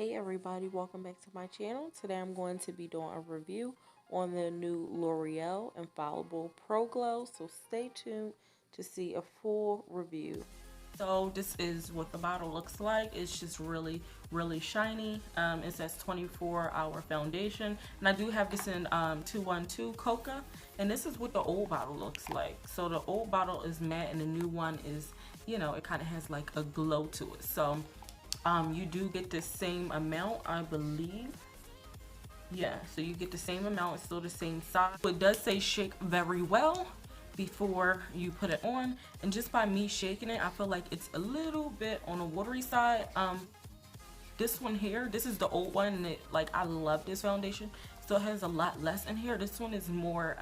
Hey everybody, welcome back to my channel. Today I'm going to be doing a review on the new L'Oreal Infallible Pro Glow, so stay tuned to see a full review. So this is what the bottle looks like. It's just really shiny. It says 24-hour foundation, and I do have this in 212 Coca, and this is what the old bottle looks like. So the old bottle is matte and the new one is, it kind of has like a glow to it. So you do get the same amount, I believe. Yeah, so you get the same amount. It's still the same size. It does say shake very well before you put it on, and just by me shaking it, I feel like it's a little bit on the watery side. This one here, this is the old one, and I love this foundation. Still has a lot less in here. This one is more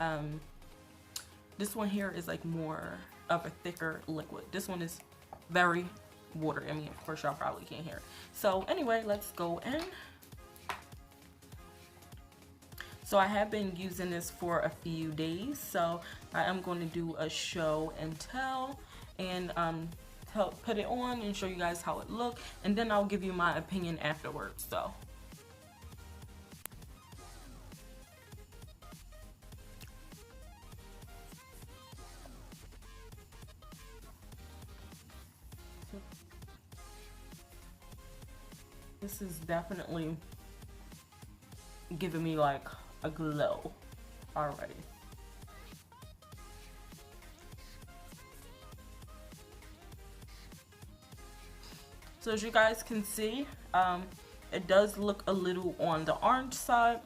this one here is like more of a thicker liquid. This one is very water. I mean, of course y'all probably can't hear it. So anyway, let's go in. So I have been using this for a few days, so I am going to do a show and tell, and put it on and show you guys how it looks, and then I'll give you my opinion afterwards. So this is definitely giving me like a glow already. So as you guys can see, it does look a little on the orange side,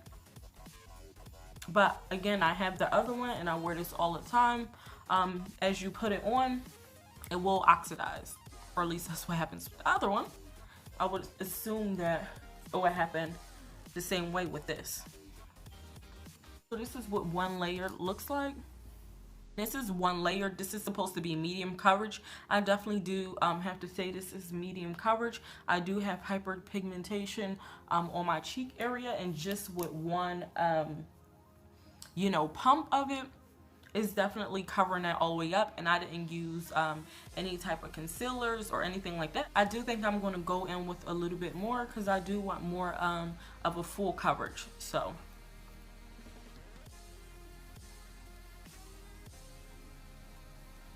but again, I have the other one and I wear this all the time. As you put it on, it will oxidize, or at least that's what happens with the other one. I would assume that it would happen the same way with this. So this is what one layer looks like. This is one layer. This is supposed to be medium coverage. I definitely do have to say this is medium coverage. I do have hyperpigmentation on my cheek area, and just with one pump of it is definitely covering that all the way up, and I didn't use any type of concealers or anything like that. I do think I'm going to go in with a little bit more because I do want more of a full coverage. So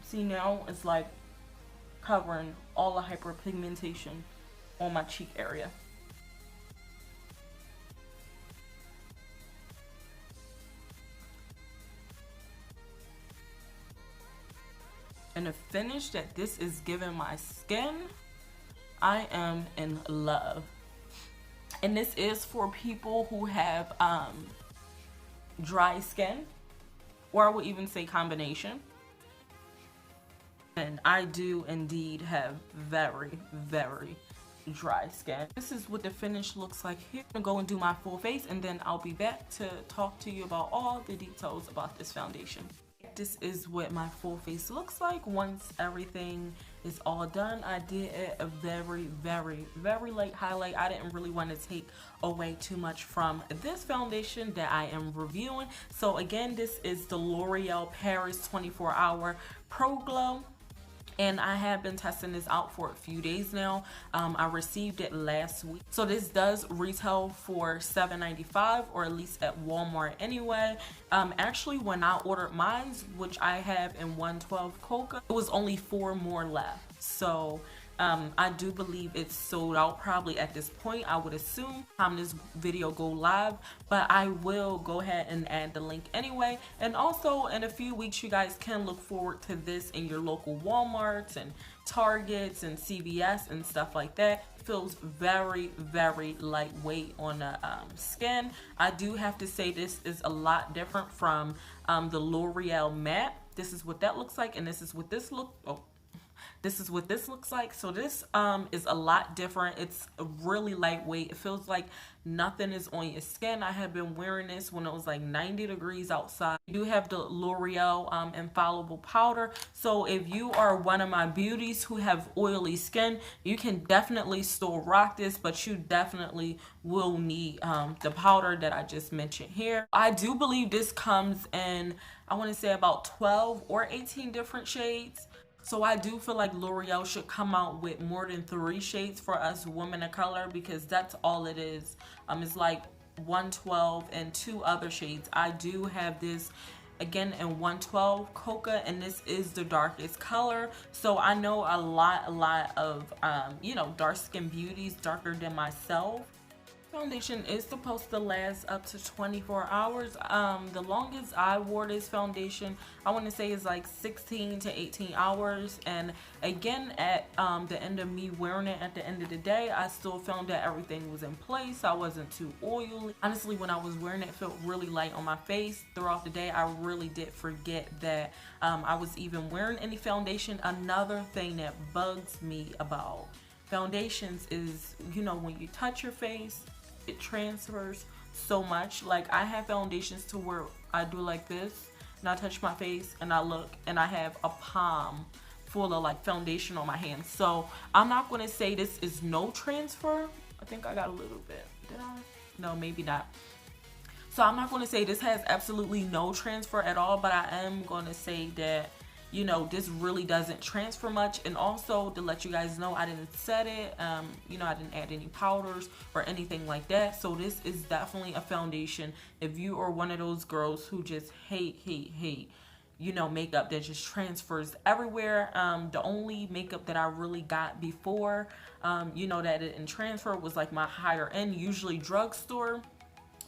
see, now it's like covering all the hyperpigmentation on my cheek area. And the finish that this is giving my skin, I am in love. And this is for people who have dry skin, or I would even say combination. And I do indeed have very dry skin. This is what the finish looks like here. I'm gonna go and do my full face, and then I'll be back to talk to you about all the details about this foundation. This is what my full face looks like once everything is all done. I did a very light highlight. I didn't really want to take away too much from this foundation that I am reviewing. So again, this is the L'Oreal Paris 24-Hour Pro Glow, and I have been testing this out for a few days now. I received it last week. So this does retail for $7.95, or at least at Walmart anyway. Actually, when I ordered mine, which I have in 112 Coca, it was only 4 more left. So I do believe it's sold out probably at this point, I would assume, time this video go live, but I will go ahead and add the link anyway. And also in a few weeks, you guys can look forward to this in your local Walmarts and Targets and CVS and stuff like that. It feels very lightweight on the skin. I do have to say this is a lot different from the L'Oreal Matte. This is what that looks like, and this is what this this is what this looks like. So this is a lot different. It's really lightweight. It feels like nothing is on your skin. I have been wearing this when it was like 90 degrees outside. You do have the L'Oreal Infallible powder. So if you are one of my beauties who have oily skin, you can definitely still rock this, but you definitely will need the powder that I just mentioned here. I do believe this comes in, I want to say about 12 or 18 different shades. So I do feel like L'Oreal should come out with more than 3 shades for us women of color, because that's all it is. It's like 112 and 2 other shades. I do have this again in 112 coca, and this is the darkest color. So I know a lot of you know, dark skinned beauties darker than myself. Foundation is supposed to last up to 24 hours. The longest I wore this foundation, I want to say, is like 16 to 18 hours. And again, at the end of me wearing it, at the end of the day, I still found that everything was in place. I wasn't too oily. Honestly, when I was wearing it, it felt really light on my face. Throughout the day, I really did forget that I was even wearing any foundation. Another thing that bugs me about foundations is, you know, when you touch your face, it transfers so much. Like, I have foundations to where I do like this and I touch my face and I look and I have a palm full of like foundation on my hands. So I'm not going to say this is no transfer. I think I got a little bit. Did I? No, maybe not. So I'm not going to say this has absolutely no transfer at all, but I am going to say that, you know, this really doesn't transfer much. And also, to let you guys know, I didn't set it, you know, I didn't add any powders or anything like that. So this is definitely a foundation if you are one of those girls who just hate, you know, makeup that just transfers everywhere. The only makeup that I really got before, you know, that it didn't transfer was like my higher end, usually drugstore.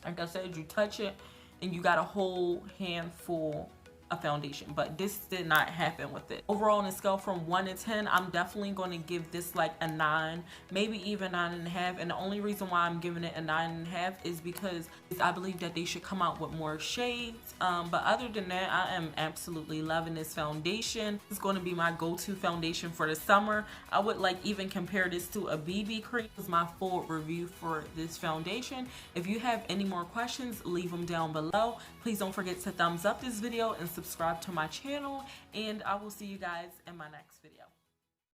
Like I said, you touch it and you got a whole handful a foundation, but this did not happen with it. Overall, on a scale from 1 to 10, I'm definitely going to give this like a 9, maybe even 9.5. And the only reason why I'm giving it a 9.5 is because I believe that they should come out with more shades. But other than that, I am absolutely loving this foundation. It's going to be my go-to foundation for the summer. I would like even compare this to a BB cream. This is my full review for this foundation. If you have any more questions, leave them down below. Please don't forget to thumbs up this video and subscribe to my channel, and I will see you guys in my next video.